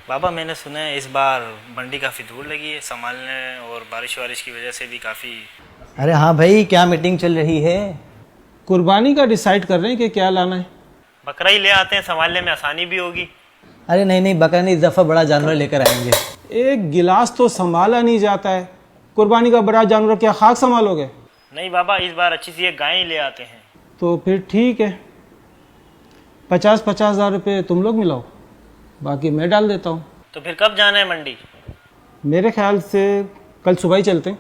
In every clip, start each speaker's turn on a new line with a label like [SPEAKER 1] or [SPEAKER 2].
[SPEAKER 1] बाबा मैंने सुना है इस बार मंडी काफ़ी दूर लगी है संभालने और बारिश वारिश की वजह से भी काफ़ी।
[SPEAKER 2] अरे हाँ भाई, क्या मीटिंग चल रही है?
[SPEAKER 3] कुर्बानी का डिसाइड कर रहे हैं कि क्या लाना है।
[SPEAKER 1] बकरा ही ले आते हैं, संभालने में आसानी भी होगी।
[SPEAKER 2] अरे नहीं नहीं, बकरा नहीं, इस दफ़ा बड़ा जानवर लेकर आएंगे।
[SPEAKER 3] एक गिलास तो संभाला नहीं जाता है, कुर्बानी का बड़ा जानवर क्या खाक संभालोगे?
[SPEAKER 1] नहीं बाबा, इस बार अच्छी सी एक गाय ही ले आते हैं।
[SPEAKER 3] तो फिर ठीक है, 50-50 हज़ार रुपये तुम लोग मिलाओ, बाकी मैं डाल देता हूँ।
[SPEAKER 1] तो फिर कब जाना है मंडी?
[SPEAKER 3] मेरे ख्याल से कल सुबह ही चलते हैं।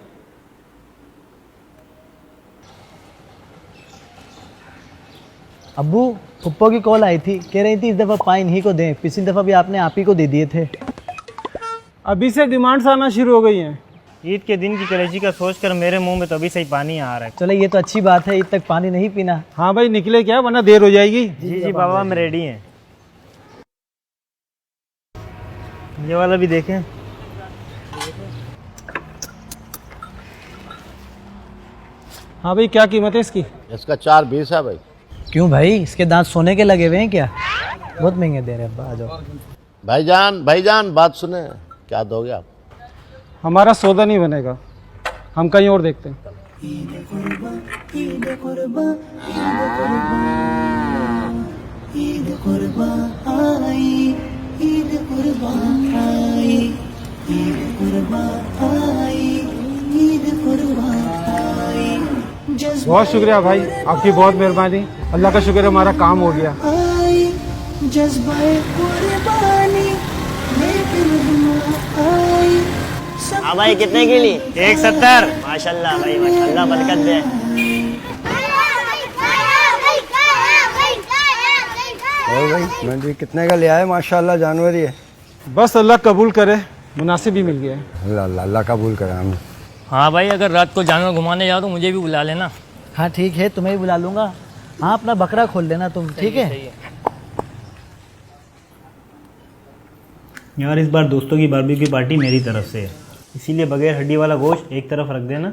[SPEAKER 2] अब्बू, फुप्पो की कॉल आई थी, कह रही थी इस दफ़ा पाइन ही को दें, पिछली दफ़ा भी आपने आप ही को दे दिए थे।
[SPEAKER 3] अभी से डिमांड्स आना शुरू हो गई हैं।
[SPEAKER 1] ईद के दिन की कलेजी का सोचकर मेरे मुंह में तो अभी से ही पानी आ रहा है।
[SPEAKER 2] चलो ये तो अच्छी बात है, ईद तक पानी नहीं पीना।
[SPEAKER 3] हाँ भाई, निकले क्या, वरना देर हो जाएगी।
[SPEAKER 1] जी बाबा, हम रेडी हैं। ये वाला भी देखें।
[SPEAKER 3] हाँ भाई, क्या कीमत है इसकी?
[SPEAKER 4] इसका 4.20 है भाई।
[SPEAKER 2] क्यों भाई, इसके दांत सोने के लगे हुए हैं क्या? बहुत महंगे दे रहे हैं अब्बा। आ जाओ।
[SPEAKER 4] भाईजान बात सुने, क्या दोगे आप?
[SPEAKER 3] हमारा सौदा नहीं बनेगा, हम कहीं और देखते हैं। बहुत शुक्रिया भाई, आपकी बहुत मेहरबानी। अल्लाह का शुक्र है हमारा काम हो गया।
[SPEAKER 1] हाँ भाई, कितने के लिए? 170। माशाल्लाह भाई, माशाल्लाह, बरकत दे।
[SPEAKER 5] और भाई मंडी कितने का ले आए? माशाल्लाह जानवर ही है।
[SPEAKER 3] बस अल्लाह कबूल करे, मुनासिब ही मिल गया है।
[SPEAKER 5] अल्लाह कबूल करे हमें।
[SPEAKER 6] हाँ भाई, अगर रात को जानवर घुमाने जाओ तो मुझे भी बुला लेना।
[SPEAKER 2] हाँ ठीक है, तुम्हें ही बुला लूँगा। हाँ, अपना बकरा खोल लेना तुम, ठीक है?
[SPEAKER 1] यार, इस बार दोस्तों की बारबेक्यू पार्टी मेरी तरफ से है, इसीलिए बगैर हड्डी वाला गोश्त एक तरफ रख देना।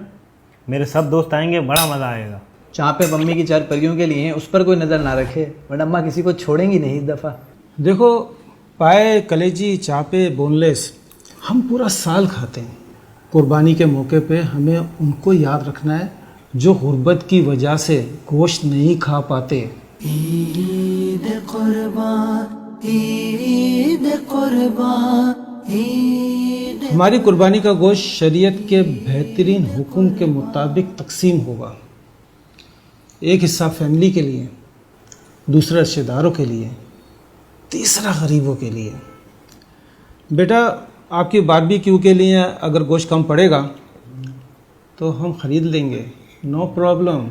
[SPEAKER 1] मेरे सब दोस्त आएंगे, बड़ा मज़ा आएगा।
[SPEAKER 2] चापे मम्मी की 4 परियों के लिए हैं, उस पर कोई नज़र ना रखे, वरना अम्मा किसी को छोड़ेंगी नहीं इस दफ़ा।
[SPEAKER 3] देखो, पाए, कलेजी, चापे, बोनलेस हम पूरा साल खाते हैं। कुर्बानी के मौके पे हमें उनको याद रखना है जो गुर्बत की वजह से गोश्त नहीं खा पाते। ईद कुर्बान, ईद कुर्बान, ईद। हमारी कुर्बानी का गोश्त शरीयत के बेहतरीन हुक्म के मुताबिक तकसीम होगा। एक हिस्सा फैमिली के लिए, दूसरा रिश्तेदारों के लिए, तीसरा गरीबों के लिए। बेटा, आपकी बारबेक्यू के लिए अगर गोश्त कम पड़ेगा तो हम ख़रीद लेंगे, नो प्रॉब्लम।